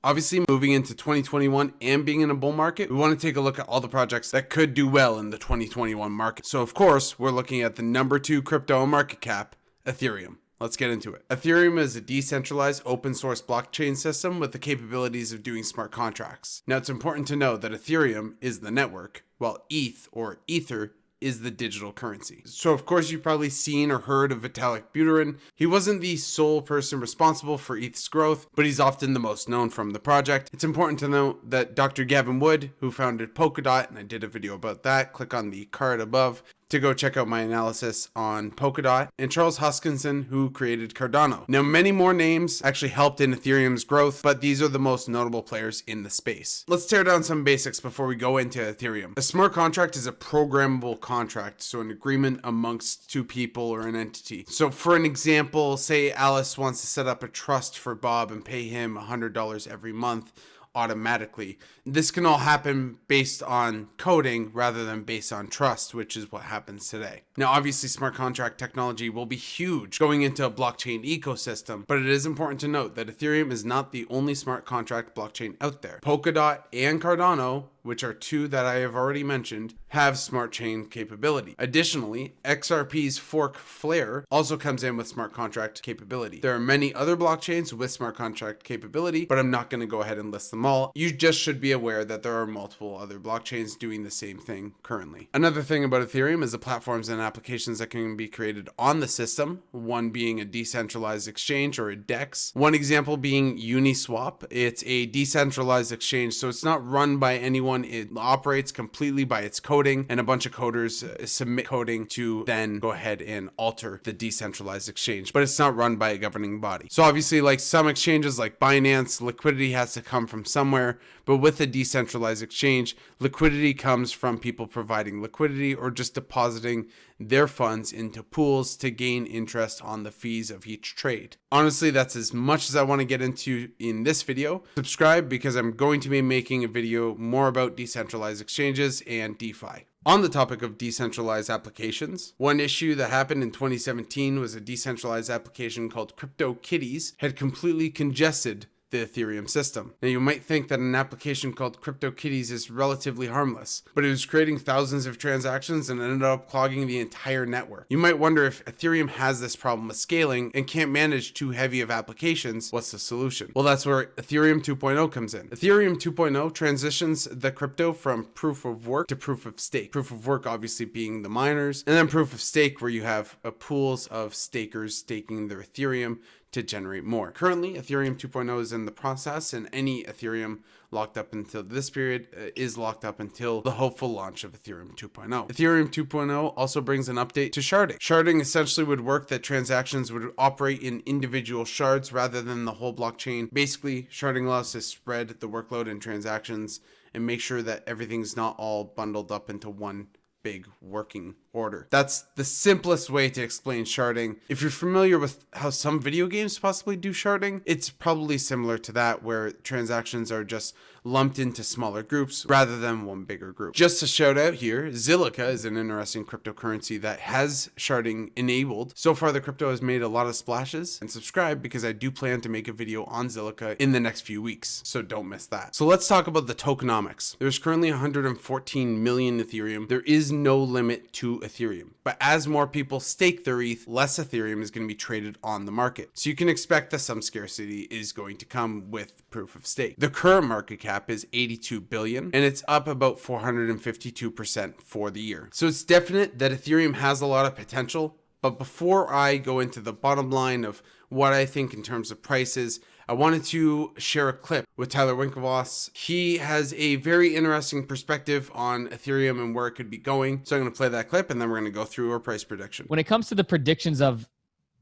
Obviously, moving into 2021 and being in a bull market, we want to take a look at all the projects that could do well in the 2021 market. So of course, we're looking at the number 2 crypto on market cap, Ethereum. Let's get into it. Ethereum is a decentralized open source blockchain system with the capabilities of doing smart contracts. Now, it's important to know that Ethereum is the network, while ETH or Ether is the digital currency. So of course you've probably seen or heard of Vitalik Buterin. He wasn't the sole person responsible for ETH's growth, but he's often the most known from the project. It's important to note that Dr. Gavin Wood, who founded Polkadot, and I did a video about that, click on the card above to go check out my analysis on Polkadot, and Charles Hoskinson, who created Cardano. Now, many more names actually helped in Ethereum's growth, but these are the most notable players in the space. Let's tear down some basics before we go into Ethereum. A smart contract is a programmable contract, so an agreement amongst two people or an entity. So for an example, say Alice wants to set up a trust for Bob and pay him $100 every month automatically. This can all happen based on coding rather than based on trust, which is what happens today. Now, obviously, smart contract technology will be huge going into a blockchain ecosystem, but it is important to note that Ethereum is not the only smart contract blockchain out there. Polkadot and Cardano, which are two that I have already mentioned, have smart chain capability. Additionally, XRP's fork Flare also comes in with smart contract capability. There are many other blockchains with smart contract capability, but I'm not going to go ahead and list them all. You just should be aware that there are multiple other blockchains doing the same thing currently. Another thing about Ethereum is the platforms and applications that can be created on the system, one being a decentralized exchange or a DEX. One example being Uniswap. It's a decentralized exchange, so it's not run by anyone. It operates completely by its coding, and a bunch of coders submit coding to then go ahead and alter the decentralized exchange, but it's not run by a governing body. So obviously, like some exchanges like Binance, liquidity has to come from somewhere, but with a decentralized exchange, liquidity comes from people providing liquidity or just depositing their funds into pools to gain interest on the fees of each trade. Honestly, that's as much as I want to get into in this video. Subscribe because I'm going to be making a video more about decentralized exchanges and DeFi. On the topic of decentralized applications, one issue that happened in 2017 was a decentralized application called CryptoKitties had completely congested the Ethereum system. Now, you might think that an application called CryptoKitties is relatively harmless, but it was creating thousands of transactions and ended up clogging the entire network. You might wonder if Ethereum has this problem with scaling and can't manage too heavy of applications. What's the solution? Well, that's where Ethereum 2.0 comes in. Ethereum 2.0 transitions the crypto from proof of work to proof of stake. Proof of work obviously being the miners, and then proof of stake where you have pools of stakers staking their Ethereum to generate more. Currently, Ethereum 2.0 is in the process, and any Ethereum locked up until this period is locked up until the hopeful launch of Ethereum 2.0. Ethereum 2.0 also brings an update to sharding. Sharding essentially would work that transactions would operate in individual shards rather than the whole blockchain. Basically, sharding allows to spread the workload and transactions and make sure that everything's not all bundled up into one big working order. That's the simplest way to explain sharding. If you're familiar with how some video games possibly do sharding, it's probably similar to that, where transactions are just lumped into smaller groups rather than one bigger group. Just a shout out here, Zilliqa is an interesting cryptocurrency that has sharding enabled. So far, the crypto has made a lot of splashes, and subscribe because I do plan to make a video on Zilliqa in the next few weeks, so don't miss that. So let's talk about the tokenomics. There's currently 114 million Ethereum. There is no limit to Ethereum, but as more people stake their ETH, less Ethereum is going to be traded on the market. So you can expect that some scarcity is going to come with proof of stake. The current market cap is 82 billion, and it's up about 452% for the year. So it's definite that Ethereum has a lot of potential. But before I go into the bottom line of what I think in terms of prices, I wanted to share a clip with Tyler Winklevoss. He has a very interesting perspective on Ethereum and where it could be going. So I'm going to play that clip, and then we're going to go through our price prediction. When it comes to the predictions of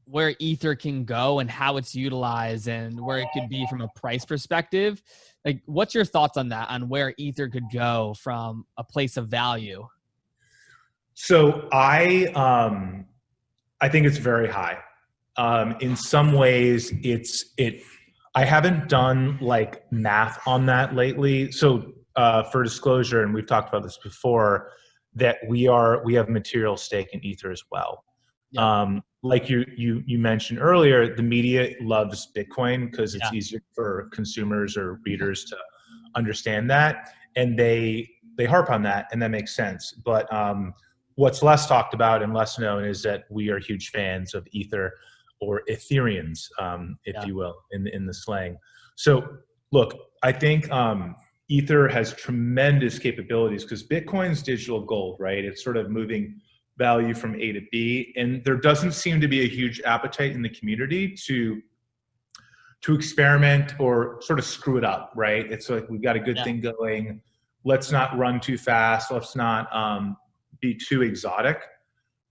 where Ether can go and how it's utilized and where it could be from a price perspective, like, what's your thoughts on that, on where Ether could go from a place of value? So I think it's very high. In some ways, I haven't done like math on that lately. So for disclosure, and we've talked about this before, that we have material stake in Ether as well. Yeah. Like you mentioned earlier, the media loves Bitcoin because it's Yeah. easier for consumers or readers to understand that, and they harp on that, and that makes sense. But what's less talked about and less known is that we are huge fans of Ether, or Ethereans, if Yeah. you will, in the slang. So look, I think Ether has tremendous capabilities because Bitcoin's digital gold, right? It's sort of moving value from A to B, and there doesn't seem to be a huge appetite in the community to experiment or sort of screw it up, right? It's like, we've got a good Yeah. thing going. Let's not run too fast. Let's not be too exotic.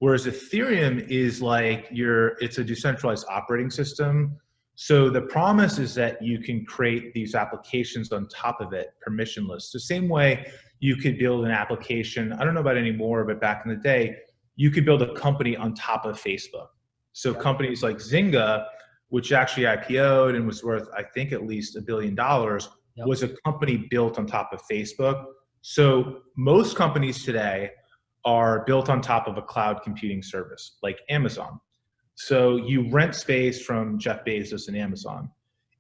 Whereas Ethereum is like it's a decentralized operating system. So the promise is that you can create these applications on top of it, permissionless. The same way you could build an application, I don't know about anymore, but back in the day, you could build a company on top of Facebook. So companies like Zynga, which actually IPO'd and was worth, I think, at least $1 billion, was a company built on top of Facebook. So most companies today are built on top of a cloud computing service like Amazon. So you rent space from Jeff Bezos and Amazon.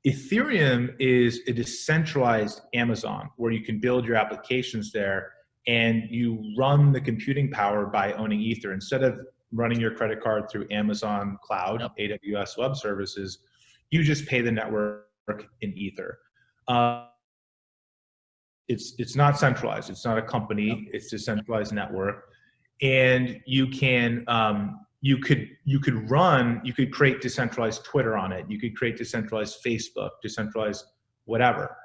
Ethereum is a decentralized Amazon where you can build your applications there, and you run the computing power by owning Ether. Instead of running your credit card through Amazon Cloud, AWS Web Services, you just pay the network in Ether. It's not centralized. It's not a company. It's a centralized network, and you can you could create decentralized Twitter on it. You could create decentralized Facebook, decentralized whatever.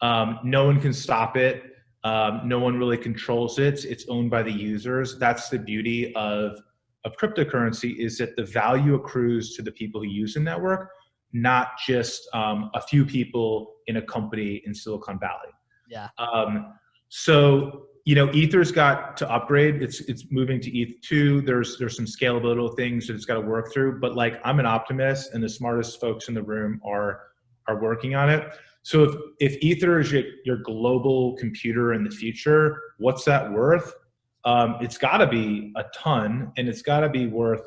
No one can stop it. No one really controls it. It's owned by the users. That's the beauty of cryptocurrency, is that the value accrues to the people who use the network, not just a few people in a company in Silicon Valley. Yeah. So, Ether's got to upgrade. It's moving to ETH 2. There's some scalability things that it's got to work through. But like, I'm an optimist, and the smartest folks in the room are working on it. So if Ether is your global computer in the future, what's that worth? It's got to be a ton, and it's got to be worth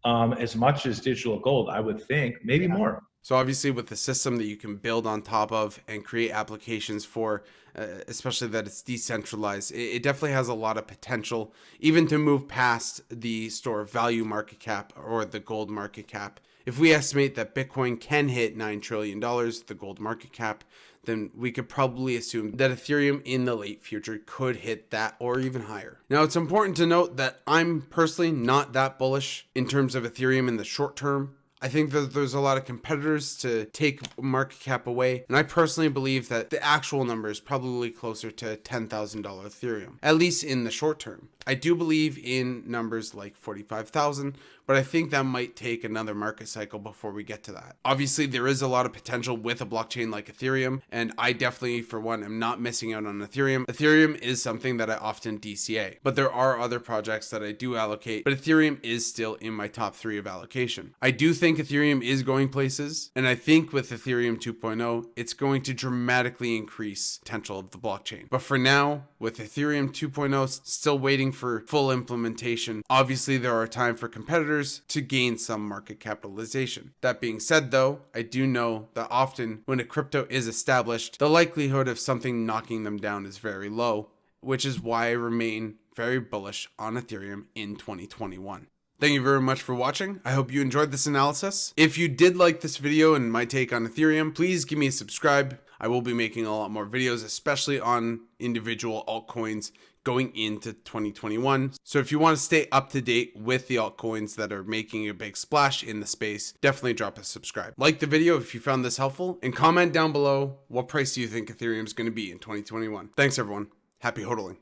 as much as digital gold, I would think, maybe more. So obviously, with the system that you can build on top of and create applications for, especially that it's decentralized, it definitely has a lot of potential, even to move past the store of value market cap or the gold market cap. If we estimate that Bitcoin can hit $9 trillion, the gold market cap, then we could probably assume that Ethereum in the late future could hit that or even higher. Now, it's important to note that I'm personally not that bullish in terms of Ethereum in the short term. I think that there's a lot of competitors to take market cap away, and I personally believe that the actual number is probably closer to $10,000 Ethereum, at least in the short term. I do believe in numbers like 45,000, but I think that might take another market cycle before we get to that. Obviously, there is a lot of potential with a blockchain like Ethereum, and I definitely, for one, am not missing out on Ethereum. Ethereum is something that I often DCA, but there are other projects that I do allocate, but Ethereum is still in my top 3 of allocation. I do think Ethereum is going places, and I think with Ethereum 2.0, it's going to dramatically increase potential of the blockchain. But for now, with Ethereum 2.0 still waiting for full implementation, obviously there are time for competitors to gain some market capitalization. That being said though, I do know that often when a crypto is established, the likelihood of something knocking them down is very low, which is why I remain very bullish on Ethereum in 2021. Thank you very much for watching. I hope you enjoyed this analysis. If you did like this video and my take on Ethereum, please give me a subscribe. I will be making a lot more videos, especially on individual altcoins going into 2021. So if you want to stay up to date with the altcoins that are making a big splash in the space, definitely drop a subscribe. Like the video if you found this helpful, and comment down below what price do you think Ethereum is going to be in 2021. Thanks everyone. Happy hodling.